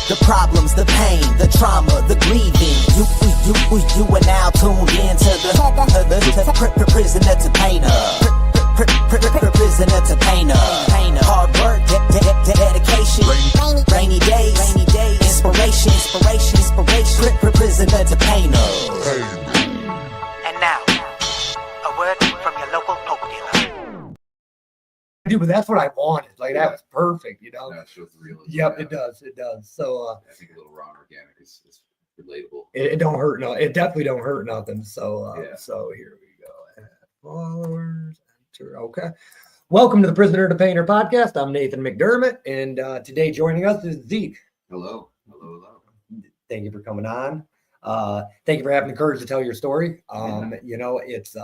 The problems, the pain, the trauma, the grieving. You are now tuned in to the prisoner to painter. Prisoner to painter. Hard work, dedication. Rainy days, inspiration. Prisoner to painter. And now, a word from your local Pope dealer. Dude, but that's what I wanted. Like, that was perfect, you know? That shows the realism. Yep, it does. So, I think a little raw and organic is relatable. It don't hurt. No, it definitely don't hurt nothing. So, Yeah. So here we go. Add followers. Enter. Okay. Welcome to the Prisoner to Painter podcast. I'm Nathan McDermott, and today joining us is Zeke. Hello. Thank you for coming on. Thank you for having the courage to tell your story. You know, it's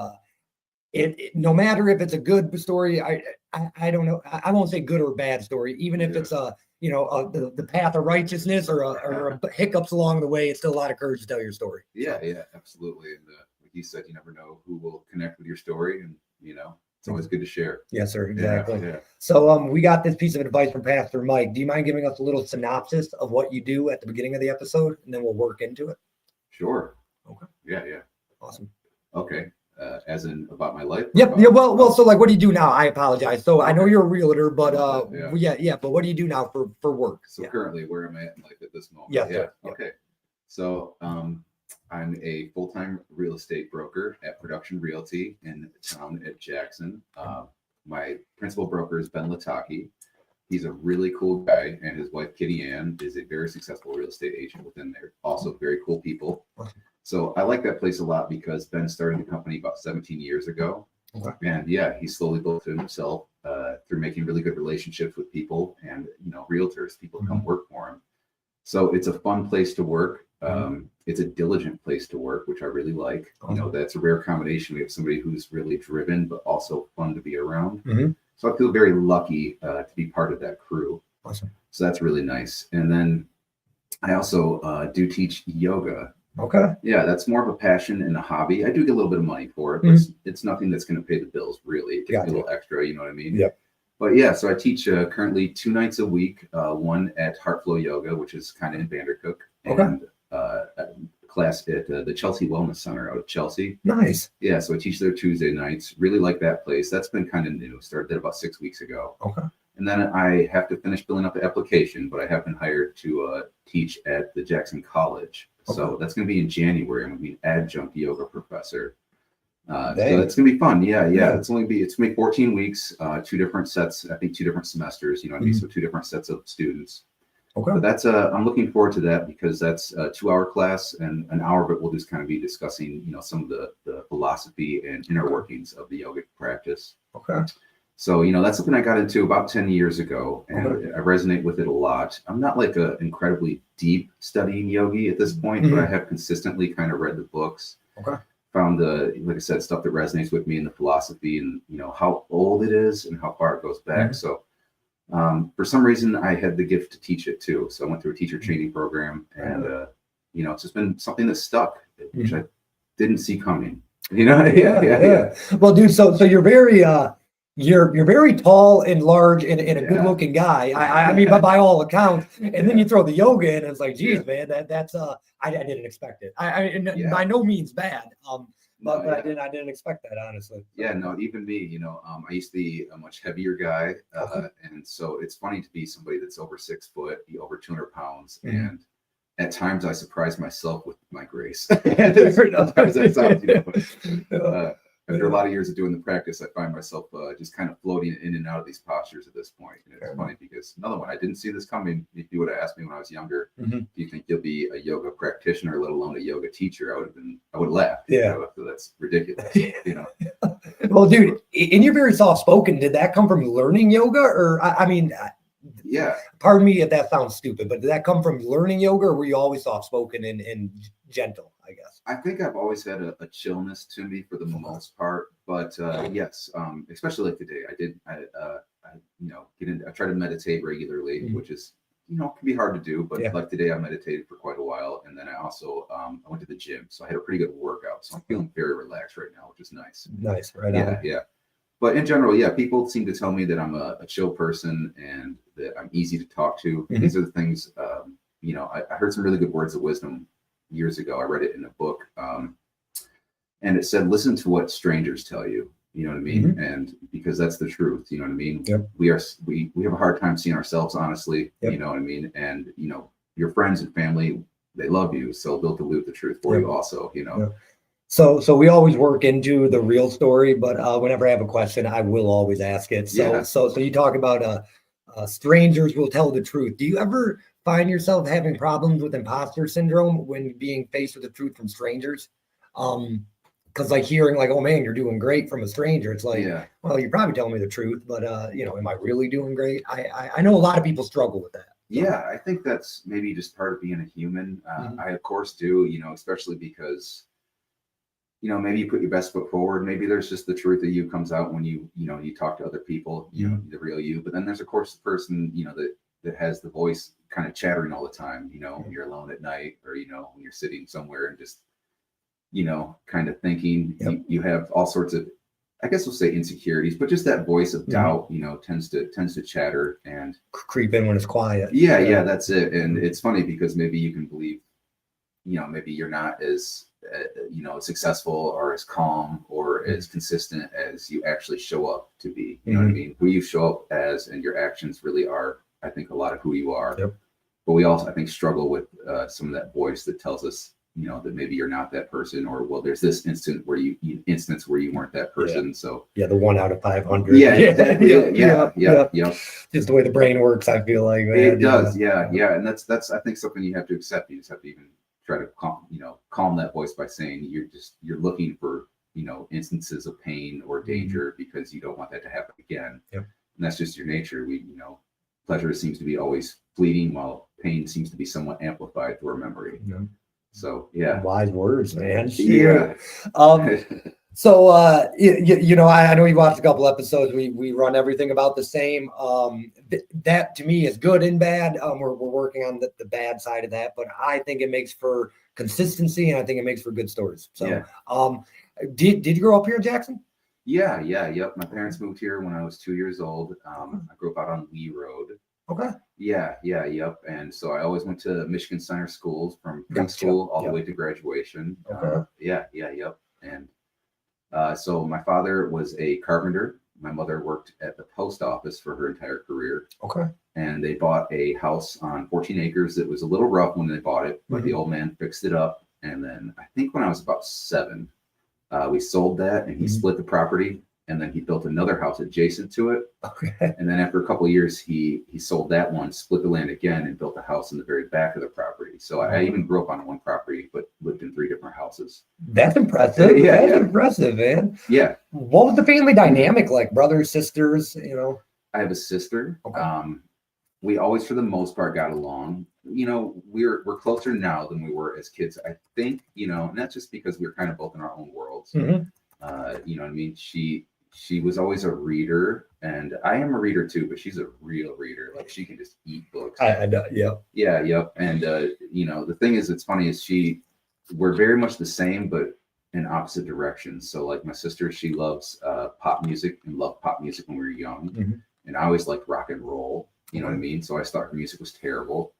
it no matter if it's a good story, I don't know, I won't say good or bad story, even if it's the path of righteousness or hiccups along the way, it's still a lot of courage to tell your story. Yeah, absolutely. And like you said, you never know who will connect with your story, and it's always good to share. Yes, sir. Exactly. Yeah. So we got this piece of advice from Pastor Mike. Do you mind giving us a little synopsis of what you do at the beginning of the episode, and then we'll work into it? Sure. Okay. Yeah. Awesome. Okay. As in about my life? Yep. Yeah. Well. So, like, what do you do now? I apologize. So, I know you're a realtor, but yeah. But what do you do now for work? So currently, where am I at in life at this moment? Yeah. Okay. So, I'm a full-time real estate broker at Production Realty in town at Jackson. My principal broker is Ben Lataki. He's a really cool guy, and his wife Kitty Ann is a very successful real estate agent within there. Also, very cool people. So I like that place a lot because Ben started the company about 17 years ago. Okay. And he slowly built it himself through making really good relationships with people and, realtors. People come work for him. So it's a fun place to work. It's a diligent place to work, which I really like. That's a rare combination. We have somebody who's really driven, but also fun to be around. So I feel very lucky to be part of that crew. Awesome. So that's really nice. And then I also do teach yoga. Okay. Yeah, that's more of a passion and a hobby. I do get a little bit of money for it, but it's nothing that's going to pay the bills, really. It gives me a little extra, you know what I mean? Yep. But yeah, so I teach currently 2 nights a week, one at Heartflow Yoga, which is kind of in Vandercook, and a class at the Chelsea Wellness Center out of Chelsea. Nice. Yeah, so I teach there Tuesday nights. Really like that place. That's been kind of new. Started about 6 weeks ago. Okay. And then I have to finish filling up the application, but I have been hired to teach at the Jackson College. Okay. So that's going to be in January. I'm going to be an adjunct yoga professor. So that's going to be fun. Yeah. It's going to be 14 weeks, 2 different sets. I think 2 different semesters. You know what I mean? So 2 different sets of students. Okay. But that's I'm looking forward to that because that's a 2-hour class, and an hour of it we'll just kind of be discussing, some of the philosophy and inner workings of the yogic practice. Okay. So, that's something I got into about 10 years ago, and I resonate with it a lot. I'm not like an incredibly deep studying yogi at this point, but I have consistently kind of read the books. Okay. Found like I said, stuff that resonates with me in the philosophy and, how old it is and how far it goes back. So for some reason, I had the gift to teach it too. So I went through a teacher training program, and, it's just been something that stuck, which I didn't see coming. Yeah. Well, dude, so you're very you're very tall and large and a good looking guy. I mean, by all accounts. And then you throw the yoga in, and it's like, geez, man, that's I didn't expect it. By no means bad. But I didn't expect that, honestly. Yeah, no, even me, I used to be a much heavier guy. And so it's funny to be somebody that's over 6 foot, be over 200 pounds. And at times I surprise myself with my grace. Sometimes that sounds, after a lot of years of doing the practice, I find myself just kind of floating in and out of these postures at this point. And it's funny because another one, I didn't see this coming. If you would have asked me when I was younger, do you think you'll be a yoga practitioner, let alone a yoga teacher? I would have laughed. Yeah. That's ridiculous. Well, dude, and you're very soft spoken. Did that come from learning yoga, or yeah. Pardon me if that sounds stupid, but did that come from learning yoga, or were you always soft spoken and gentle, I guess? I think I've always had a chillness to me for the most part, but yes, especially like today, I try to meditate regularly, which is, can be hard to do, but like today I meditated for quite a while. And then I also, I went to the gym, so I had a pretty good workout. So I'm feeling very relaxed right now, which is nice. Nice. Right. Yeah. But in general, people seem to tell me that I'm a chill person and that I'm easy to talk to. These are the things you know, I heard some really good words of wisdom years ago. I read it in a book, and it said, listen to what strangers tell you. You know what I mean? And because that's the truth, you know what I mean? We have a hard time seeing ourselves honestly, you know what I mean? And, you know, your friends and family, they love you, so they'll dilute the truth for you also, you know? So we always work into the real story, but whenever I have a question, I will always ask it. So you talk about strangers will tell the truth. Do you ever find yourself having problems with imposter syndrome when being faced with the truth from strangers? Because like hearing like, oh man, you're doing great from a stranger. It's like, well, you're probably telling me the truth, but you know, am I really doing great? I know a lot of people struggle with that. Yeah, I think that's maybe just part of being a human. I of course do, you know, especially because, you know, maybe you put your best foot forward. Maybe there's just the truth of you comes out when you know, you talk to other people, you know, the real you. But then there's of course the person, you know, that has the voice kind of chattering all the time, you know, when you're alone at night, or, you know, when you're sitting somewhere and just, you know, kind of thinking. You have all sorts of, I guess we'll say insecurities, but just that voice of doubt, you know, tends to chatter and creep in when it's quiet. Yeah, that's it. And it's funny because maybe you can believe, you know, maybe you're not as you know, successful or as calm or as consistent as you actually show up to be. You know what I mean? Who you show up as and your actions really are, I think, a lot of who you are. But we also, I think, struggle with some of that voice that tells us, you know, that maybe you're not that person, or well, there's this instance where you weren't that person. So the 1 out of 500. Just the way the brain works, I feel like, man. It does. And that's I think something you have to accept. You just have to even try to calm that voice by saying you're looking for, you know, instances of pain or danger because you don't want that to happen again. And that's just your nature. You know, pleasure seems to be always fleeting, while pain seems to be somewhat amplified through our memory. So wise words, man. So you know, I know you watched a couple episodes. We run everything about the same. That to me is good and bad. We're working on the bad side of that, but I think it makes for consistency, and I think it makes for good stories. So did you grow up here in Jackson? Yep. My parents moved here when I was 2 years old. I grew up out on Lee Road. Okay. Yep. And so I always went to Michigan Center schools from preschool all the way to graduation. Yep. And so my father was a carpenter. My mother worked at the post office for her entire career. Okay. And they bought a house on 14 acres. It was a little rough when they bought it, but the old man fixed it up. And then I think when I was about 7, we sold that, and he split the property. And then he built another house adjacent to it. Okay. And then after a couple of years, he sold that one, split the land again, and built a house in the very back of the property. So I even grew up on one property, but lived in 3 different houses. That's impressive. That's impressive, man. Yeah. What was the family dynamic like? Brothers, sisters, you know? I have a sister. Okay. We always, for the most part, got along. You know, we're closer now than we were as kids. I think, you know, and that's just because we were kind of both in our own worlds. You know what I mean? She was always a reader, and I am a reader too, but she's a real reader. Like, she can just eat books. I know. Yep. And you know, the thing is, it's funny is we're very much the same, but in opposite directions. So like my sister, she loves pop music and loved pop music when we were young. And I always liked rock and roll. You know what I mean? So I thought her music was terrible.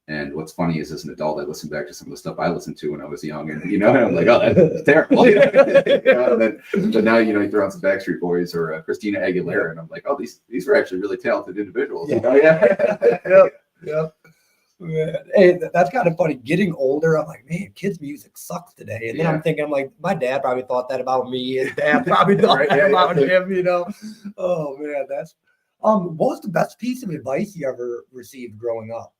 And what's funny is, as an adult, I listen back to some of the stuff I listened to when I was young, and you know, I'm like, oh, that's terrible. But now, you know, you throw on some Backstreet Boys or Christina Aguilera, and I'm like, oh, these were actually really talented individuals. You know? Yep. Man. Hey, that's kind of funny. Getting older, I'm like, man, kids' music sucks today. And then I'm thinking, I'm like, my dad probably thought that about me. His dad probably thought that about him. You know? Oh man, that's. What was the best piece of advice you ever received growing up?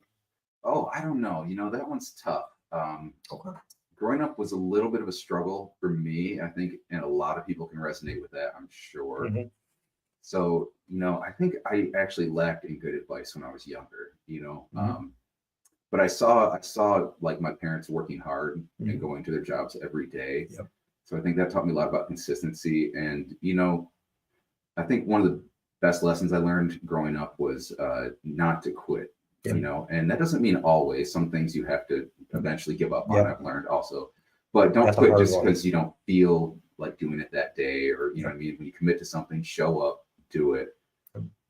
Oh, I don't know. You know, that one's tough. Growing up was a little bit of a struggle for me, I think, and a lot of people can resonate with that, I'm sure. So, you know, I think I actually lacked in good advice when I was younger, you know. But I saw like my parents working hard and going to their jobs every day. So I think that taught me a lot about consistency. And, you know, I think one of the best lessons I learned growing up was not to quit. You know, and that doesn't mean always. Some things you have to eventually give up on. I've learned also, but don't quit just because you don't feel like doing it that day, or you know what I mean. When you commit to something, show up, do it.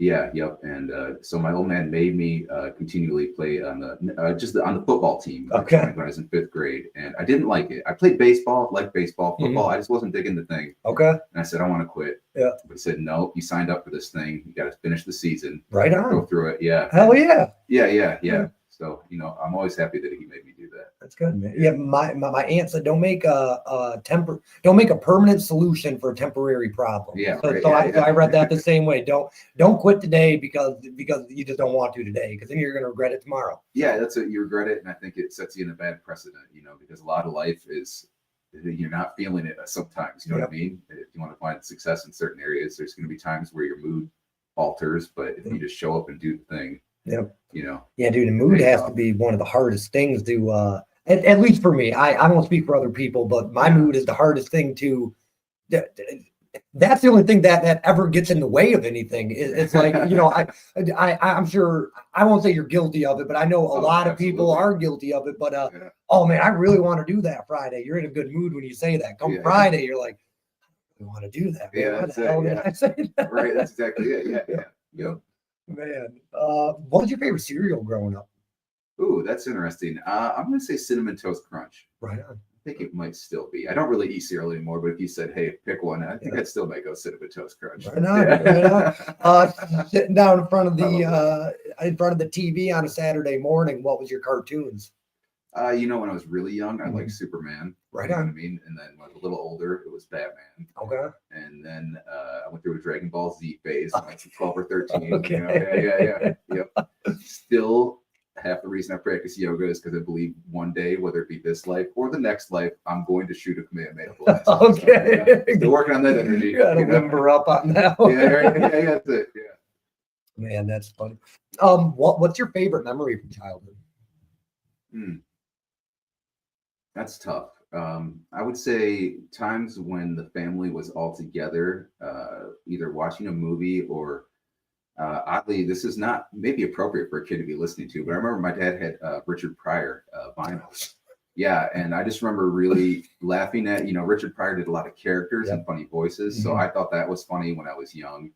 Yeah, yep. And so my old man made me continually play on the on the football team. Okay. When I was in 5th grade, and I didn't like it. I played baseball, liked baseball, football. I just wasn't digging the thing. Okay. And I said, I want to quit. Yeah. But he said, no, you signed up for this thing. You got to finish the season. Right on. Go through it. Yeah. Hell yeah. Yeah. So, I'm always happy that he made me do that. That's good, man. Yeah, my aunt said, don't make a permanent solution for a temporary problem. Yeah, So, right. so Yeah, I read that the same way. Don't quit today because you just don't want to today, because then you're gonna regret it tomorrow. Yeah, that's it. You regret it, and I think it sets you in a bad precedent. Because a lot of life is you're not feeling it sometimes. You know what I mean? If you want to find success in certain areas, there's going to be times where your mood alters, but if you just show up and do the thing. Yep. Yeah, dude, the mood has to be one of the hardest things to at least for me. I won't speak for other people, but my mood is the hardest thing to that's the only thing that ever gets in the way of anything. It's like, I'm sure, I won't say you're guilty of it, but I know a lot of people are guilty of it. But oh man, I really want to do that Friday. You're in a good mood when you say that. Come Friday, you're like, I want to do that. Man. Yeah, What the hell did I say that? Right, that's exactly it. Yeah. Man, what was your favorite cereal growing up? Ooh, that's interesting. I'm gonna say Cinnamon Toast Crunch. Right on. I think it might still be. I don't really eat cereal anymore, but if you said, "Hey, pick one," I think I'd still might go Cinnamon Toast Crunch. Right on. Sitting down in front of the TV on a Saturday morning, what was your cartoons? When I was really young, I liked Superman. Right you know on. what I mean? And then when I was a little older, it was Batman. Okay. And then I went through a Dragon Ball Z phase, like 12 or 13. Okay. Yep. Still, half the reason I practice yoga is because I believe one day, whether it be this life or the next life, I'm going to shoot a Kamehameha blast. Okay. So, still working on that energy. You gotta limber up on that one. Yeah, that's it. Yeah. Man, that's funny. What's your favorite memory from childhood? That's tough. I would say times when the family was all together, either watching a movie or oddly, this is not maybe appropriate for a kid to be listening to, but I remember my dad had Richard Pryor vinyls. Yeah, and I just remember really laughing at, Richard Pryor did a lot of characters and funny voices, so I thought that was funny when I was young.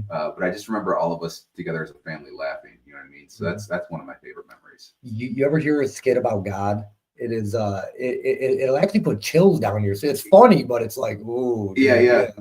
But I just remember all of us together as a family laughing. You know what I mean? So that's one of my favorite memories. You ever hear a skit about God? It is it'll actually put chills down your. It's funny, but it's like, ooh. Yeah.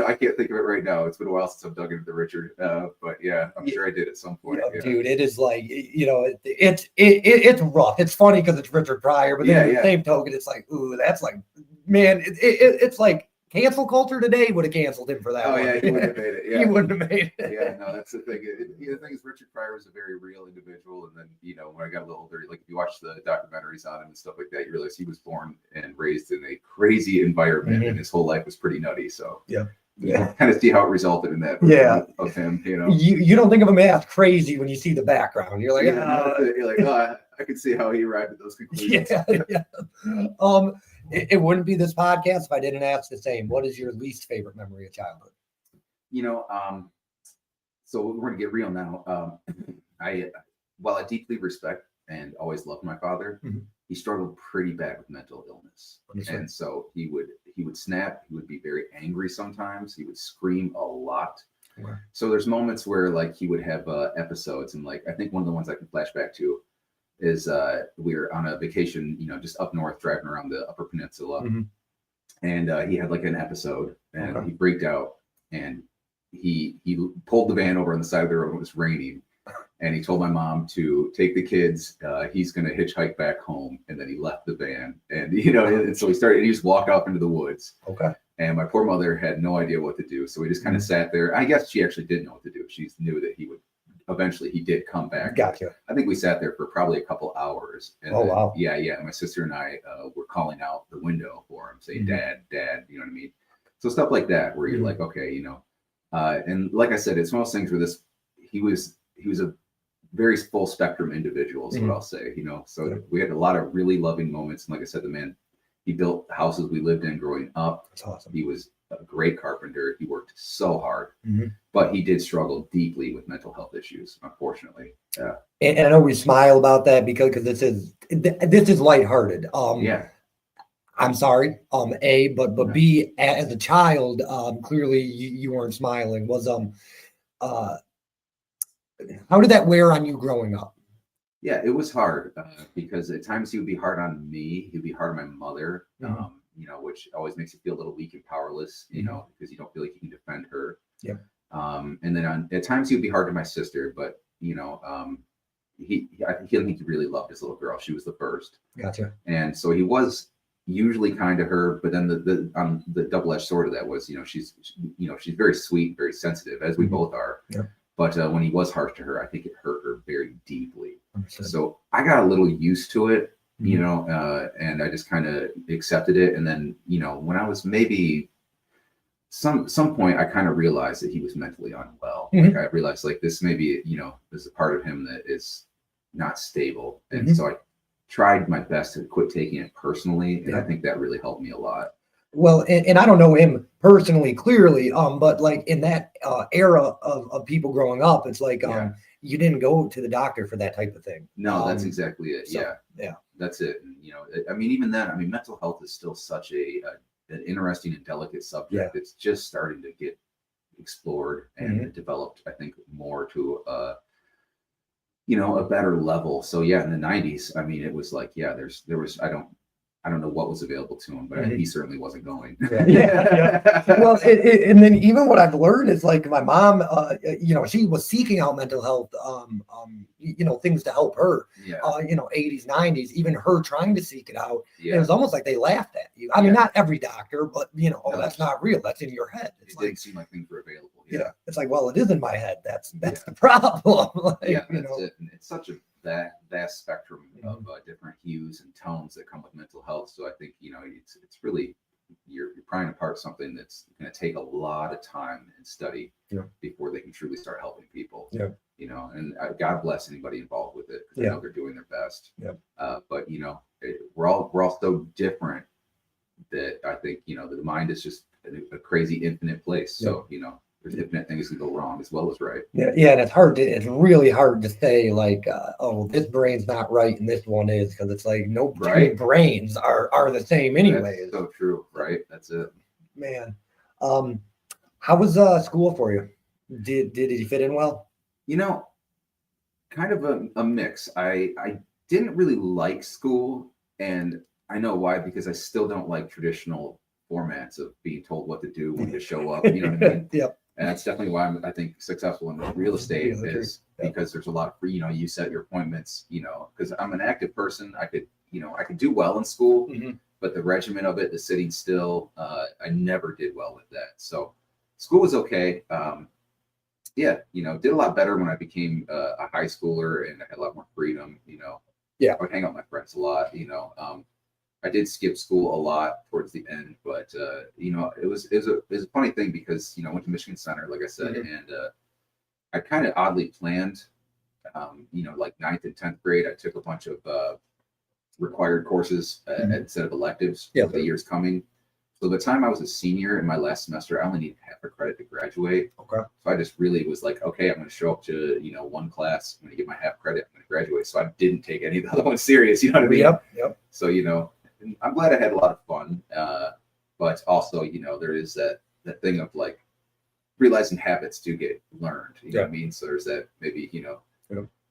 I can't think of it right now. It's been a while since I've dug into the Richard, but yeah, I'm sure I did at some point. Yeah. Dude, it is like, it's rough. It's funny because it's Richard Pryor, but then the same token, it's like, ooh, that's like, man, it's like cancel culture today would have canceled him for that. Oh one. yeah, he wouldn't have made it. Yeah. He wouldn't have made it. Yeah, no, that's the thing. The thing is, Richard Pryor was a very real individual, and then when I got a little older, like if you watch the documentaries on him and stuff like that, you realize he was born and raised in a crazy environment, and his whole life was pretty nutty. So kind of see how it resulted in that. Of him, You don't think of him as crazy when you see the background. You're like, you're like, I could see how he arrived at those conclusions. Yeah. It wouldn't be this podcast if I didn't ask the same. What is your least favorite memory of childhood? So we're going to get real now. While I deeply respect and always loved my father, he struggled pretty bad with mental illness. And so he would snap. He would be very angry sometimes. He would scream a lot. Okay. So there's moments where like he would have episodes, and like I think one of the ones I can flash back to is we were on a vacation, just up north, driving around the Upper Peninsula, and he had like an episode, and he freaked out, and he pulled the van over on the side of the road when it was raining, and he told my mom to take the kids. He's going to hitchhike back home, and then he left the van, and and so he just walked off into the woods. Okay. And my poor mother had no idea what to do, so we just kind of sat there. I guess she actually did know what to do. She knew that he would. Eventually, he did come back. Gotcha. I think we sat there for probably a couple hours. And wow. Yeah. My sister and I were calling out the window for him, saying, "Dad, Dad." You know what I mean? So stuff like that, where you're like, okay, and like I said, it's one of those things where he was a very full spectrum individual. Is what I'll say. So we had a lot of really loving moments. And like I said, the man, he built the houses we lived in growing up. That's awesome. He was a great carpenter. He worked so hard, but he did struggle deeply with mental health issues, unfortunately. Yeah. And I know we smile about that because this is lighthearted. I'm sorry. A, but B, as a child, clearly you weren't smiling. Was How did that wear on you growing up? Yeah, it was hard because at times he would be hard on me. He'd be hard on my mother, which always makes you feel a little weak and powerless, because you don't feel like you can defend her. Yep. And then at times he would be hard to my sister, but I think he really loved his little girl. She was the first. Gotcha. And so he was usually kind to her, but then the double-edged sword of that was, she's very sweet, very sensitive, as we both are. Yep. But when he was harsh to her, I think it hurt her very deeply. Understood. So I got a little used to it, and I just kind of accepted it. And then, when I was maybe some point, I kind of realized that he was mentally unwell. Like I realized like this maybe, there's a part of him that is not stable. And so I tried my best to quit taking it personally. And I think that really helped me a lot. Well, and I don't know him personally clearly, but like in that era of people growing up, it's like you didn't go to the doctor for that type of thing. No, that's exactly it. So, yeah, that's it. And, even then, mental health is still such an interesting and delicate subject. It's just starting to get explored and developed, I think, more to a better level. So yeah, in the 90s, it was like, there was, I don't know what was available to him, but he certainly wasn't going. Well, and then even what I've learned is like my mom, she was seeking out mental health, things to help her, 80s, 90s, even her trying to seek it out. Yeah. It was almost like they laughed at you. I mean, not every doctor, but that's not real. That's in your head. It didn't seem like things were available. Yeah. It's like, well, it is in my head. That's the problem. That's it. And it's such a vast spectrum of different hues and tones that come with mental health. So I think it's really you're prying apart something that's going to take a lot of time and study before they can truly start helping people. And God bless anybody involved with it, because I know they're doing their best. But we're all so different that I think the mind is just a crazy infinite place. So there's infinite things can go wrong as well as right. And it's really hard to say like, this brain's not right and this one is, because it's like no two brains are the same anyways. That's so true, right? That's it. Man, how was school for you? Did he fit in well? Kind of a mix. I didn't really like school, and I know why, because I still don't like traditional formats of being told what to do, when to show up. You know what I mean? Yep. And that's definitely why I think successful in real estate is because there's a lot of you set your appointments, because I'm an active person. I could do well in school, but the regimen of it, the sitting still, I never did well with that. So school was okay. Did a lot better when I became a high schooler and I had a lot more freedom, I would hang out with my friends a lot, I did skip school a lot towards the end, but it was a funny thing because I went to Michigan Center, like I said, and I kind of oddly planned, like 9th and 10th grade, I took a bunch of required courses instead of electives for the years coming. So by the time I was a senior in my last semester, I only needed half a credit to graduate. Okay. So I just really was like, okay, I'm going to show up to one class. I'm going to get my half credit. I'm going to graduate. So I didn't take any of the other ones serious. You know what I mean? Yep. So I'm glad I had a lot of fun, but also, there is that thing of like realizing habits do get learned. You know what I mean? So there's that maybe,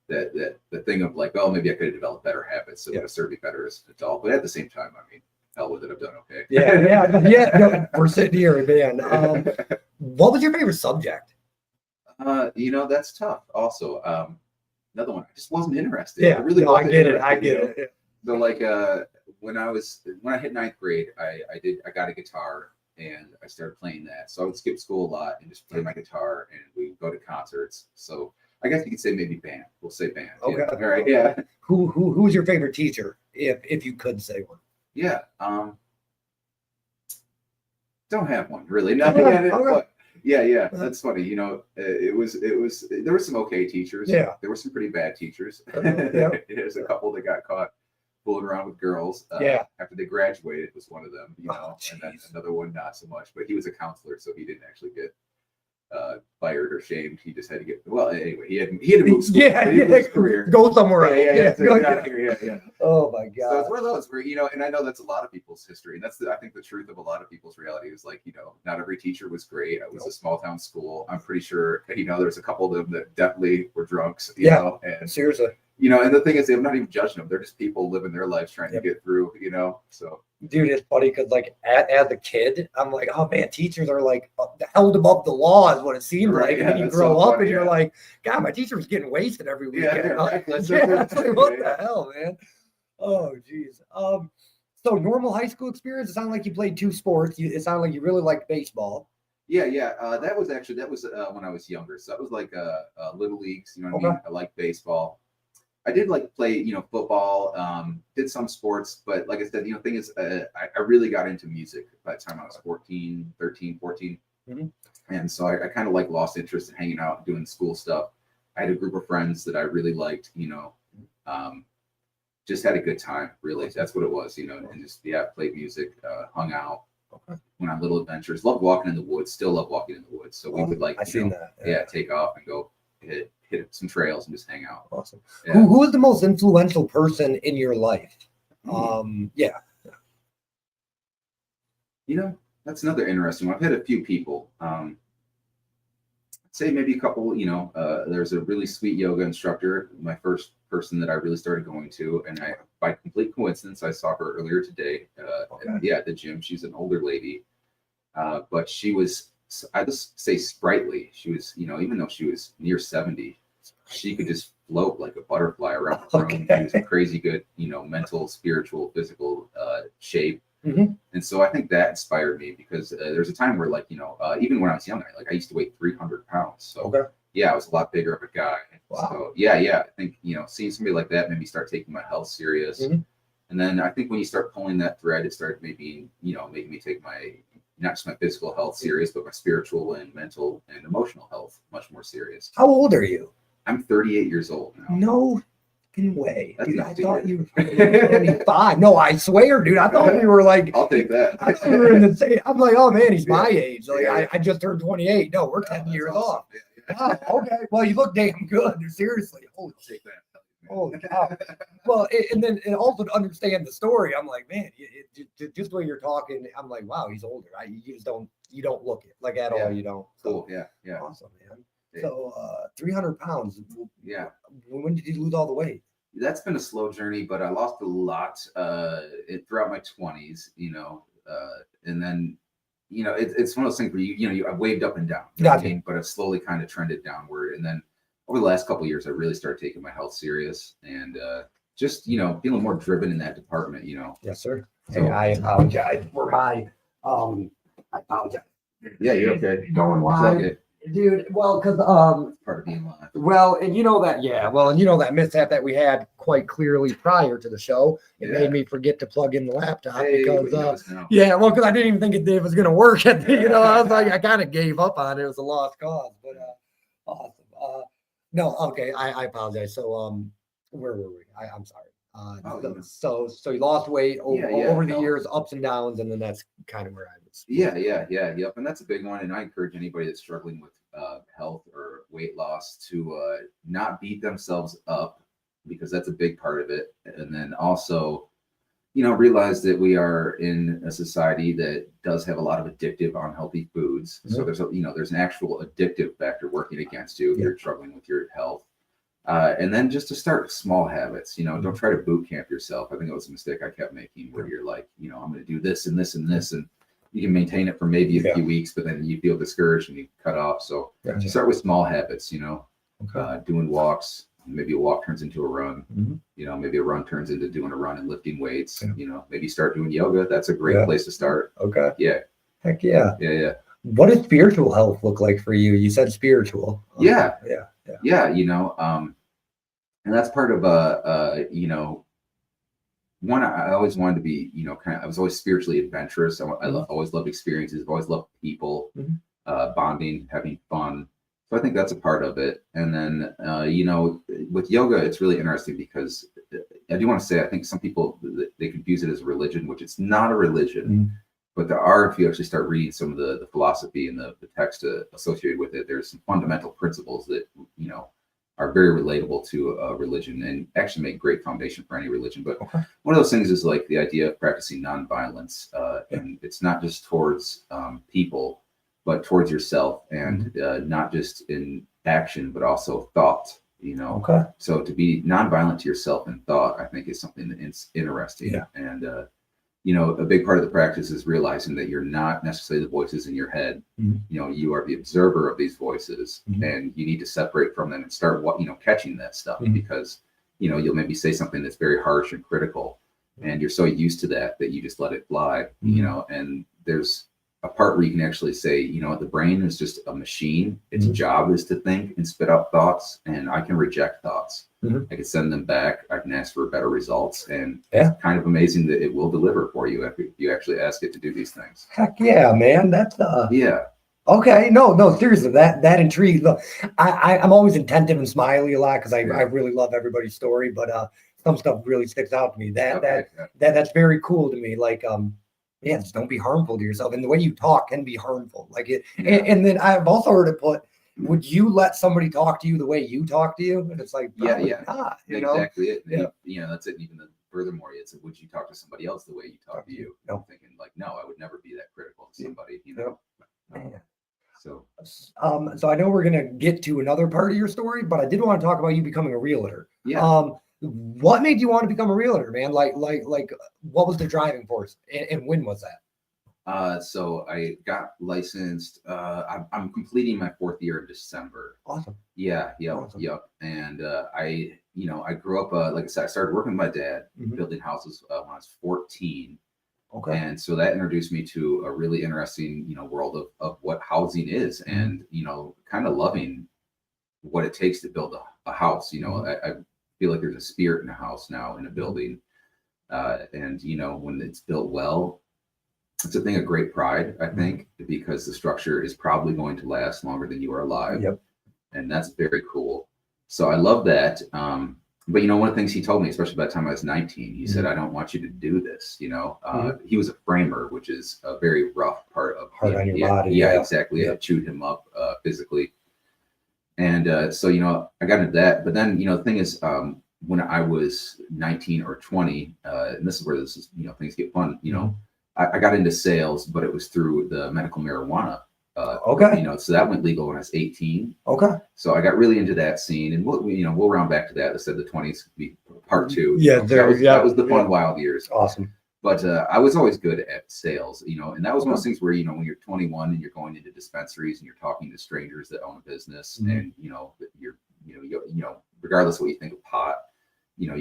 that the thing of like, oh, maybe I could have developed better habits that would have served me better as an adult. But at the same time, hell with it, I've done okay. No, we're sitting here, man. What was your favorite subject? That's tough. Also, another one, I just wasn't interested. Yeah, I get it. So like when I hit 9th grade, I got a guitar and I started playing that. So I would skip school a lot and just play my guitar, and we would go to concerts. So I guess you could say maybe band. We'll say band. Okay. Yeah. All right. Yeah. Who was your favorite teacher, if you could say one? Yeah. Don't have one really. Nothing. But yeah. That's funny. It was there were some okay teachers. Yeah. There were some pretty bad teachers. There's a couple that got caught fooling around with girls. After they graduated was one of them, and then another one not so much, but he was a counselor, so he didn't actually get fired or shamed. He just had to get, well, anyway, he had to move school. Yeah, He had to move his career. Go somewhere else. Yeah, Go- get out of here. Yeah. Oh my So god. it's one of those where, and I know that's a lot of people's history. And that's, I think, the truth of a lot of people's reality is like, not every teacher was great. It was a small town school. I'm pretty sure, there's a couple of them that definitely were drunks, and Seriously. and the thing is, I'm not even judging them. They're just people living their lives trying to get through, so. Dude, it's funny because like as a kid, I'm like, oh man, teachers are like held above the law is what it seemed like. And then you grow up and you're like, God, my teacher was getting wasted every weekend. Yeah, right. It's like, what the hell, man? Oh, geez. So normal high school experience. It sounded like you played 2 sports. It sounded like you really liked baseball. Yeah. That was when I was younger. So that was like little leagues. You know what I mean? I like baseball. I did like play, football, did some sports, but like I said, thing is, I really got into music by the time I was 13, 14. Mm-hmm. And so I kind of like lost interest in hanging out, doing school stuff. I had a group of friends that I really liked, just had a good time, really. That's what it was, and just, played music, hung out, went on little adventures, loved walking in the woods, still love walking in the woods. So we would like, take off and go hit some trails and just hang out. Awesome. Yeah. Who is the most influential person in your life? That's another interesting one. I've had a few people. I'd say maybe a couple. There's a really sweet yoga instructor, my first person that I really started going to, and by complete coincidence, I saw her earlier today. At the gym. She's an older lady, but she was, I just say, sprightly. She was, even though she was near 70, she could just float like a butterfly around the room. She was in crazy good, mental, spiritual, physical shape. Mm-hmm. And so I think that inspired me because there's a time where, like, even when I was young, I used to weigh 300 pounds. So I was a lot bigger of a guy. Wow. So I think, seeing somebody like that made me start taking my health serious. Mm-hmm. And then I think when you start pulling that thread, it started making me take my, not just my physical health serious, but my spiritual and mental and emotional health much more serious. How old are you? I'm 38 years old now. No way. That's Dude, not I too thought bad. you were 25. No, I swear, dude. I thought we were like, I'll take that. I thought we were in the same. I'm like, oh man, he's my age. Like Yeah. I just turned 28. No, we're 10 years awesome. off. Wow, okay. Well, you look damn good. Seriously. I'll take that. Holy cow. Well, and then also to understand the story, I'm like, man, just the way you're talking, I'm like, wow, he's older. You just don't look it like at all. You don't. Cool. Yeah. Awesome, man. So 300 pounds. Yeah. When did you lose all the weight? That's been a slow journey, but I lost a lot throughout my 20s, and then, it's one of those things where I waved up and down, what I mean? But I've slowly kind of trended downward. And then over the last couple of years, I really started taking my health serious and just, feeling more driven in that department, Yes, sir. So, Hey, I apologize for my, I apologize. Yeah, you're okay. Going Plug live. it. Dude, well, because Part of being live. well, and that mishap that we had quite clearly prior to the show, it made me forget to plug in the laptop because because I didn't even think it was going to work. I was like, I kind of gave up on it. It was a lost cause, but awesome. No, okay, I apologize. So where were we? I'm sorry. So you lost weight over the years, ups and downs, and then that's kind of where I was. Yep. And that's a big one. And I encourage anybody that's struggling with health or weight loss to not beat themselves up, because that's a big part of it. And then also, realize that we are in a society that does have a lot of addictive, unhealthy foods. Mm-hmm. So there's an actual addictive factor working against you if you're struggling with your health. And then just to start small habits, don't try to boot camp yourself. I think that was a mistake I kept making, where you're like, I'm going to do this and this and this, and you can maintain it for maybe a few weeks, but then you feel discouraged and you cut off. So start with small habits, doing walks. Maybe a walk turns into a run. Mm-hmm. Maybe a run turns into doing a run and lifting weights. Maybe start doing yoga. That's a great place to start. Okay. Yeah. Heck yeah. Yeah. What does spiritual health look like for you? You said spiritual. Yeah. And that's part of one, I always wanted to be, I was always spiritually adventurous. I always loved experiences. I've always loved people, bonding, having fun. So I think that's a part of it. And then, with yoga, it's really interesting because I do want to say, I think some people, they confuse it as a religion, which it's not a religion. But there are, if you actually start reading some of the philosophy and the text associated with it, there's some fundamental principles that, you know, are very relatable to a religion and actually make great foundation for any religion. But one of those things is like the idea of practicing nonviolence. And it's not just towards people, but towards yourself, and not just in action, but also thought, you know. So to be nonviolent to yourself in thought, I think is something that's interesting. And, you know, a big part of the practice is realizing that you're not necessarily the voices in your head. You know, you are the observer of these voices, and you need to separate from them and start, you know, catching that stuff, because, you know, you'll maybe say something that's very harsh and critical, and you're so used to that you just let it fly, you know. And there's a part where you can actually say, you know, the brain is just a machine. Its job is to think and spit out thoughts, and I can reject thoughts. I can send them back. I can ask for better results, and it's kind of amazing that it will deliver for you if you actually ask it to do these things. Heck yeah, man. That's okay. No, seriously, that intrigues. Look, I'm always attentive and smiley a lot because I really love everybody's story, but some stuff really sticks out to me. That's very cool to me. Like just don't be harmful to yourself, and the way you talk can be harmful. Like it, and then I've also heard it put. Would you let somebody talk to you the way you talk to you? And it's like, not, you know? Exactly it. Yeah. You know, that's it. Even furthermore, it's would you talk to somebody else the way you talk to you? I'm thinking like, no, I would never be that critical to somebody, you know? So I know we're going to get to another part of your story, but I did want to talk about you becoming a realtor. What made you want to become a realtor, man? Like what was the driving force, and when was that? So I got licensed. I'm completing my 4th year in December. Awesome. Yeah. And I grew up. Like I said, I started working with my dad building houses when I was 14. And so that introduced me to a really interesting, you know, world of what housing is, and you know, kind of loving what it takes to build a house. You know, I feel like there's a spirit in a house now, in a building, and you know, when it's built well. It's a thing of great pride, I think, because the structure is probably going to last longer than you are alive. And that's very cool. So I love that. But, you know, one of the things he told me, especially by the time I was 19, he said, I don't want you to do this. You know, he was a framer, which is a very rough part of hard on your body. Yeah, exactly. It chewed him up physically. And so, you know, I got into that. But then, you know, the thing is, when I was 19 or 20, and this is where this is, you know, things get fun, you know, I got into sales, but it was through the medical marijuana. You know, so that went legal when I was 18. So I got really into that scene, and we'll round back to that. I said the 20s could be part 2. That was the fun wild years. Awesome. But I was always good at sales, you know, and that was one of those things where, you know, when you're 21 and you're going into dispensaries and you're talking to strangers that own a business, and you know, regardless of what you think of pot, you know,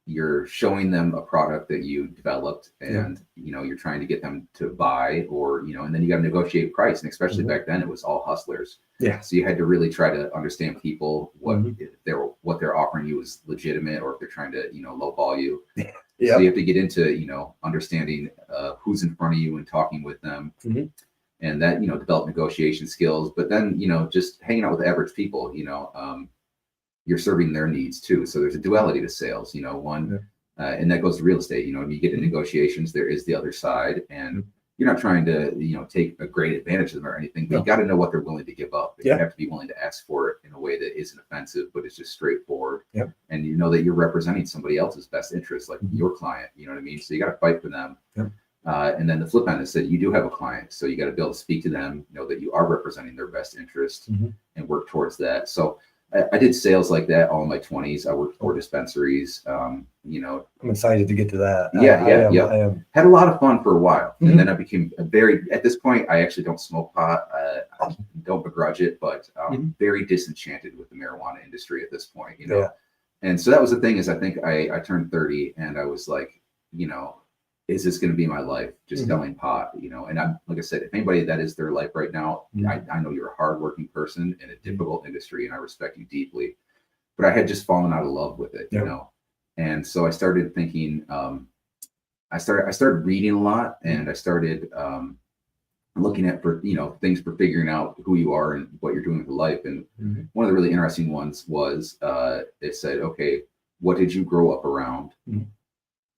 you're showing them a product that you developed, and you know, you're trying to get them to buy, or you know, and then you got to negotiate price, and especially back then it was all hustlers. So you had to really try to understand people, what they're offering you is legitimate, or if they're trying to, you know, lowball you. So you have to get into, you know, understanding who's in front of you and talking with them, and that, you know, develop negotiation skills. But then, you know, just hanging out with average people, you know, you're serving their needs too. So there's a duality to sales, you know, and that goes to real estate. You know, when you get in negotiations, there is the other side, and you're not trying to, you know, take a great advantage of them or anything, but you got to know what they're willing to give up. You have to be willing to ask for it in a way that isn't offensive, but it's just straightforward. And you know that you're representing somebody else's best interest, like your client, you know what I mean? So you got to fight for them. And then the flip end is that you do have a client, so you got to be able to speak to them, know that you are representing their best interest, and work towards that. So I did sales like that all in my 20s. I worked for dispensaries. You know, I'm excited to get to that. I am. Had a lot of fun for a while, and then I became at this point, I actually don't smoke pot. I don't begrudge it, but very disenchanted with the marijuana industry at this point, you know? And so that was the thing, is I think I turned 30 and I was like, you know, is this going to be my life, just selling pot, you know? And I'm, like I said, if anybody that is their life right now, I know you're a hardworking person in a difficult industry, and I respect you deeply, but I had just fallen out of love with it, you know? And so I started thinking, I started reading a lot, and I started looking at, for, you know, things for figuring out who you are and what you're doing with life. And one of the really interesting ones was, it said, okay, what did you grow up around?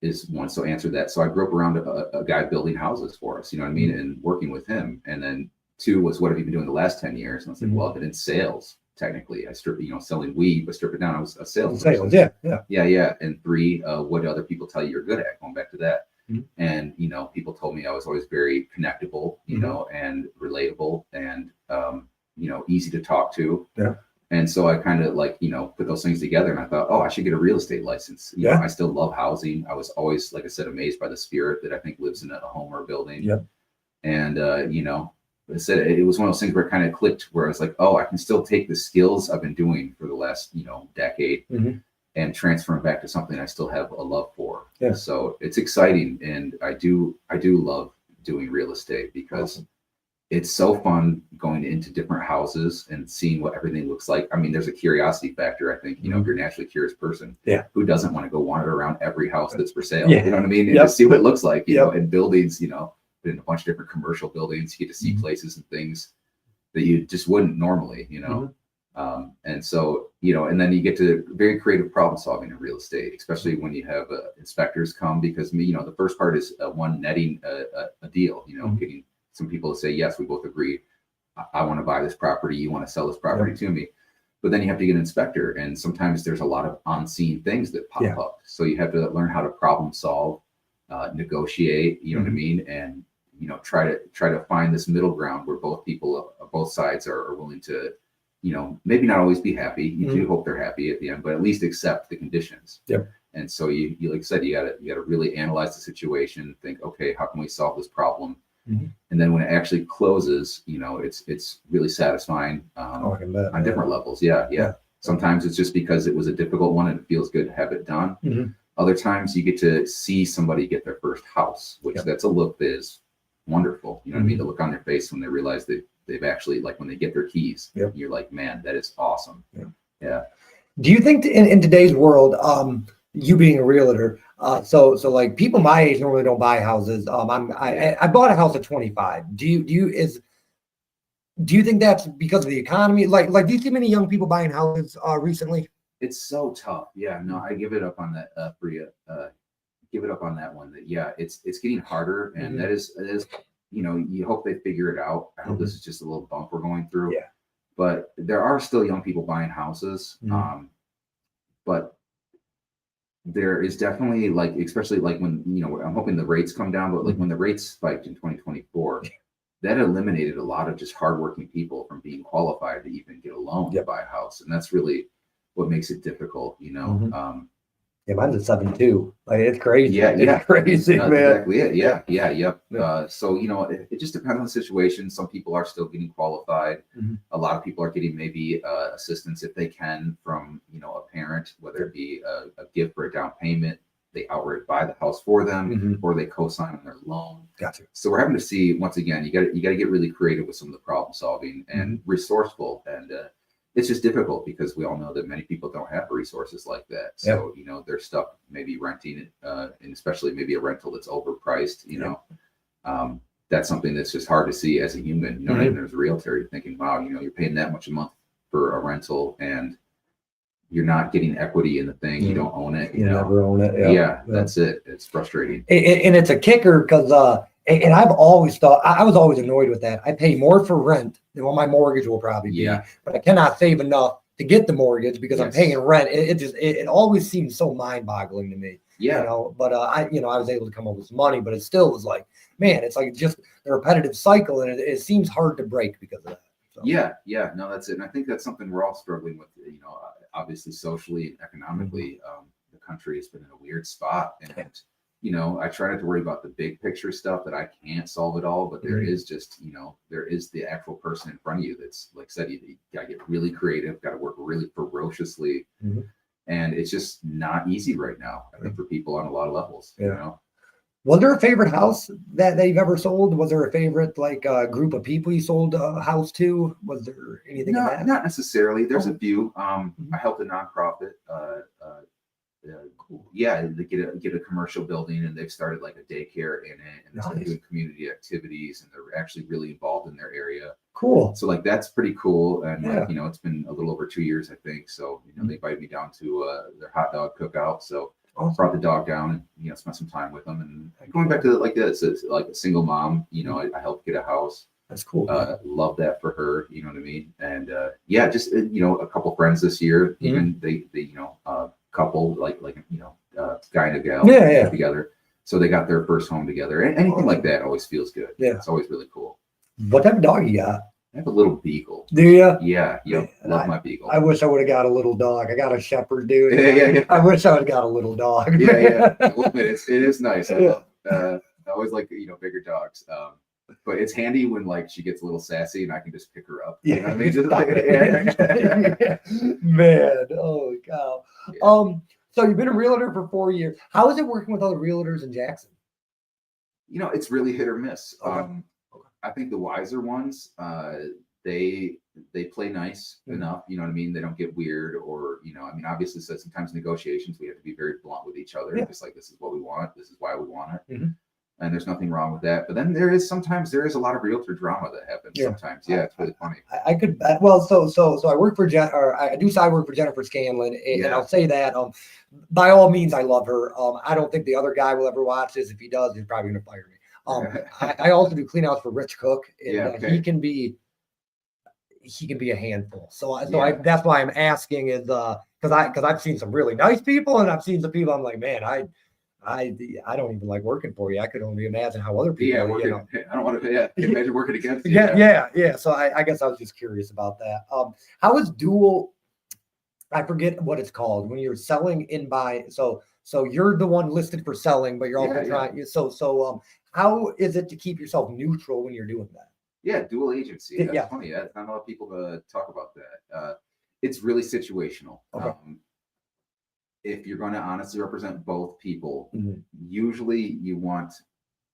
is one. So answer that. So I grew up around a guy building houses for us, you know what I mean? And working with him. And then 2 was, what have you been doing the last 10 years? And I was like, well, I've been in sales. Technically, I strip, selling weed, but strip it down. I was a salesperson. Yeah. And 3, what do other people tell you you're good at? Going back to that. And, people told me I was always very connectable, and relatable and, easy to talk to. Yeah. And so I kind of put those things together, and I thought, oh, I should get a real estate license. I still love housing. I was always, like I said, amazed by the spirit that I think lives in a home or a building. Yep. And, I said, it was one of those things where it kind of clicked, where I was like, oh, I can still take the skills I've been doing for the last, decade and transfer them back to something I still have a love for. Yeah. So it's exciting. And I do love doing real estate because it's so fun going into different houses and seeing what everything looks like. I mean, there's a curiosity factor. I think, if you're a naturally curious person, who doesn't want to go wander around every house that's for sale? You know what I mean? And just see what it looks like, in buildings, been in a bunch of different commercial buildings, you get to see places and things that you just wouldn't normally, and so, and then you get to very creative problem solving in real estate, especially when you have inspectors come, because the first part is one, netting a deal, getting some people to say, yes, we both agree. I want to buy this property. You want to sell this property to me. But then you have to get an inspector. And sometimes there's a lot of unseen things that pop up. So you have to learn how to problem solve, negotiate, what I mean? And, try to find this middle ground where both sides are willing to, maybe not always be happy. You do hope they're happy at the end, but at least accept the conditions. Yep. And so you like I said, you gotta really analyze the situation, think, okay, how can we solve this problem? And then when it actually closes, it's really satisfying on different levels. Yeah. Sometimes it's just because it was a difficult one and it feels good to have it done. Other times you get to see somebody get their first house, which that's a look that is wonderful. You know what I mean? The look on their face when they realize they've actually, like when they get their keys, you're like, man, that is awesome. Yeah. Do you think in today's world, you being a realtor, so like people my age normally don't buy houses. I bought a house at 25. Do you think that's because of the economy? Like do you see many young people buying houses recently? It's so tough. Yeah, no, I give it up on that for you. Give it up on that one. That it's getting harder, and that is you hope they figure it out. I hope this is just a little bump we're going through. Yeah. But there are still young people buying houses. But there is definitely especially when I'm hoping the rates come down, but when the rates spiked in 2024, that eliminated a lot of just hardworking people from being qualified to even get a loan to buy a house, and that's really what makes it difficult. Yeah, mine's a 7.2. Like it's crazy. It's crazy, man. Exactly it. Yeah. So it just depends on the situation. Some people are still getting qualified. A lot of people are getting maybe assistance if they can from a parent, whether it be a gift or a down payment. They outright buy the house for them, or they co-sign on their loan. Gotcha. So we're having to see, once again, you got to get really creative with some of the problem solving and resourceful, and it's just difficult because we all know that many people don't have resources like that. So, they're stuck maybe renting it, and especially maybe a rental that's overpriced, that's something that's just hard to see as a human, not even as a realtor. You're thinking, wow, you're paying that much a month for a rental and you're not getting equity in the thing. You don't own it. You never own it. Yeah, that's it. It's frustrating. And it's a kicker because, and I've always thought, I was always annoyed with that. I pay more for rent than what my mortgage will probably be, but I cannot save enough to get the mortgage because I'm paying rent. It always seems so mind boggling to me. But I was able to come up with some money, but it still was like, man, it's like just a repetitive cycle, and it seems hard to break because of that. So. Yeah, no, that's it. And I think that's something we're all struggling with, obviously socially and economically. The country has been in a weird spot, and I try not to worry about the big picture stuff that I can't solve it all, but there is just, there is the actual person in front of you that's, like I said, you got to get really creative, got to work really ferociously. And it's just not easy right now, I think, for people on a lot of levels. Was there a favorite house that you've ever sold? Was there a favorite group of people you sold a house to? Was there anything? No, not necessarily. There's a few. I helped a nonprofit. They get a commercial building, and they've started like a daycare in it, and they're doing community activities, and they're actually really involved in their area. Cool. So that's pretty cool. And it's been a little over 2 years, I think. So they invited me down to their hot dog cookout. So Awesome. brought the dog down and, you know, spent some time with them. And going back to like this, it's like a single mom, you know, I helped get a house. That's cool. Love that for her, you know what I mean? And yeah, just, you know, a couple friends this year, even they, you know, couple, like, you know, guy and a gal together. So they got their first home together. And anything like that always feels good. Yeah. It's always really cool. What type of dog you got? I have a little beagle. Do you? Yeah. Love my beagle. I wish I would have got a little dog. I got a shepherd, dude. Yeah. I wish I would have got a little dog. Yeah. Well, it is nice. I love, I always like, you know, bigger dogs. But it's handy when like she gets a little sassy and I can just pick her up. You know what I mean? Just like, Man, oh God. Yeah. So you've been a realtor for 4 years. How is it working with other realtors in Jackson? You know, it's really hit or miss. Okay. I think the wiser ones, they play nice enough. You know what I mean? They don't get weird or, you know, I mean, obviously, so sometimes negotiations, we have to be very blunt with each other. Just like, this is what we want. This is why we want it. And there's nothing wrong with that. But then sometimes there is a lot of realtor drama that happens sometimes. Yeah, it's really funny. I could, well, so I work for I do side work for Jennifer Scanlon, and I'll say that, by all means, I love her. I don't think the other guy will ever watch this. If he does, he's probably going to fire me. I also do clean outs for Rich Cook, and he can be a handful. So that's why I'm asking is, because I've seen some really nice people, and I've seen some people I'm like, man, I don't even like working for you. I could only imagine how other people, you know. I don't want to imagine working against you. Yeah. So I guess I was just curious about that. How is dual? I forget what it's called when you're selling in buy. So you're the one listed for selling, but you're also trying. So how is it to keep yourself neutral when you're doing that? Yeah, dual agency. That's funny. Not a lot of people talk about that. It's really situational. Okay. If you're going to honestly represent both people, usually you want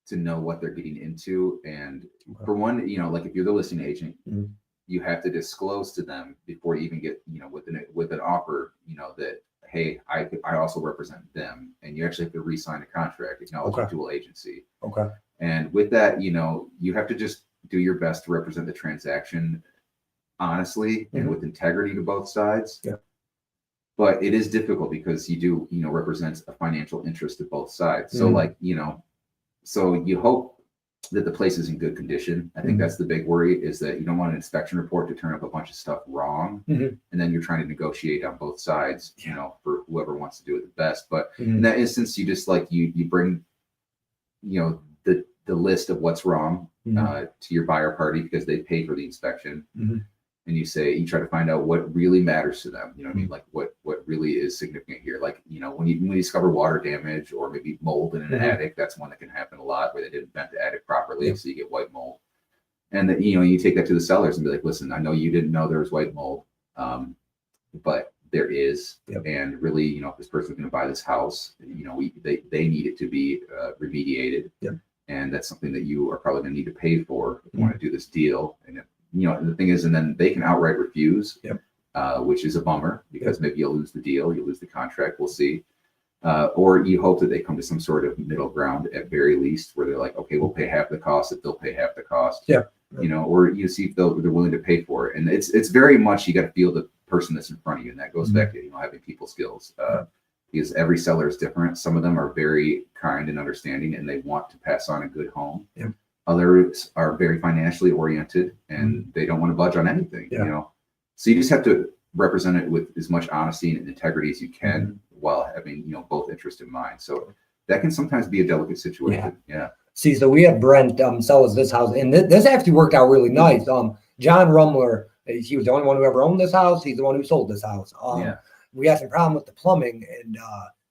to know what they're getting into. And for one, you know, like if you're the listing agent, you have to disclose to them before you even get, you know, with an offer, you know, that, hey, I also represent them. And you actually have to re-sign a contract, acknowledge dual agency. Okay. And with that, you know, you have to just do your best to represent the transaction honestly and with integrity to both sides. Yeah. But it is difficult because you do, you know, represents a financial interest to both sides. So like, you know, so you hope that the place is in good condition. I think that's the big worry, is that you don't want an inspection report to turn up a bunch of stuff wrong. And then you're trying to negotiate on both sides, you know, for whoever wants to do it the best. But in that instance, you just like, you bring, you know, the list of what's wrong to your buyer party because they pay for the inspection. And you try to find out what really matters to them. You know what I mean? Like what really is significant here. Like, you know, when you discover water damage or maybe mold in an attic, that's one that can happen a lot where they didn't vent the attic properly. So you get white mold. And then, you know, you take that to the sellers and be like, listen, I know you didn't know there was white mold, but there is. And really, you know, if this person's going to buy this house, you know, they need it to be remediated. And that's something that you are probably going to need to pay for if you want to do this deal. And if, you know, the thing is, and then they can outright refuse, which is a bummer because maybe you'll lose the deal, you'll lose the contract, we'll see. Or you hope that they come to some sort of middle ground at very least where they're like, okay, we'll pay half the cost if they'll pay half the cost. You know, or you see if they're willing to pay for it. And it's very much, you got to feel the person that's in front of you. And that goes back to, you know, having people skills. Because every seller is different. Some of them are very kind and understanding and they want to pass on a good home. Others are very financially oriented and they don't want to budge on anything, you know? So you just have to represent it with as much honesty and integrity as you can while having, you know, both interests in mind. So that can sometimes be a delicate situation. See, so we had Brent sell us this house, and this actually worked out really nice. John Rumler, he was the only one who ever owned this house. He's the one who sold this house. We had some problem with the plumbing, and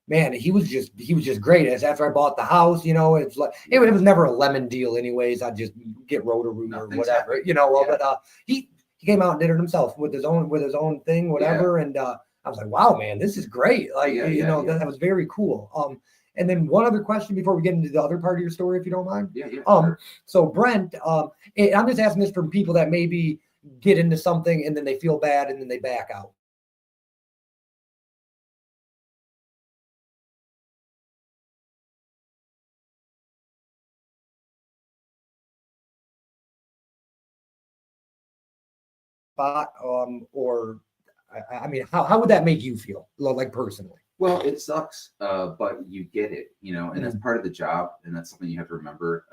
man, he was just great. As after I bought the house, you know, it's like it was never a lemon deal, anyways. I just get Roto-Rooter or whatever, you know. But he came out and did it himself with his own thing, whatever. And I was like, wow, man, this is great. Like, you know, that was very cool. And then one other question before we get into the other part of your story, if you don't mind. Sure. So Brent, I'm just asking this from people that maybe get into something and then they feel bad and then they back out. Or I mean, how would that make you feel, like personally? Well, it sucks, but you get it, you know, and that's part of the job, and that's something you have to remember.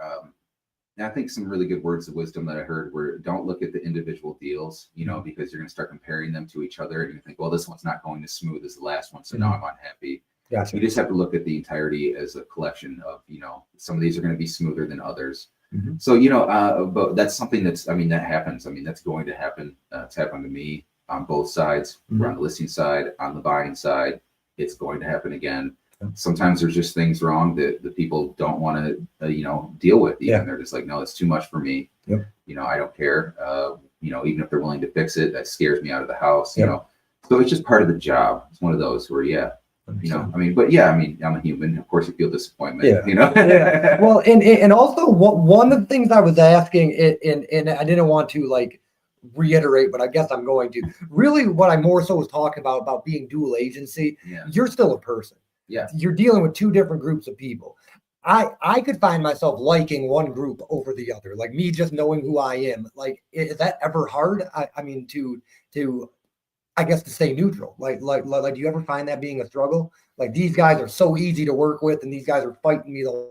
And I think some really good words of wisdom that I heard were don't look at the individual deals, you know, because you're going to start comparing them to each other, and you think, well, this one's not going as smooth as the last one, so now I'm unhappy. Gotcha. You just have to look at the entirety as a collection of, you know, some of these are going to be smoother than others. So, you know, but that's something that's, I mean, that happens. I mean, that's going to happen. It's happened to me on both sides. We're on the listing side, on the buying side. It's going to happen again. Sometimes there's just things wrong that the people don't want to, you know, deal with. Even they're just like, no, it's too much for me. You know, I don't care. You know, even if they're willing to fix it, that scares me out of the house. You know, so it's just part of the job. It's one of those where, you know, I mean, but yeah, I mean, I'm a human. Of course, you feel disappointment. You know. Well, and also one of the things I was asking, and I didn't want to like reiterate, but I guess I'm going to. Really, what I more so was talking about being dual agency. You're still a person. You're dealing with two different groups of people. I could find myself liking one group over the other, like me just knowing who I am. Like, is that ever hard? I mean, to I guess to stay neutral. Like, do you ever find that being a struggle? Like, these guys are so easy to work with, and these guys are fighting me the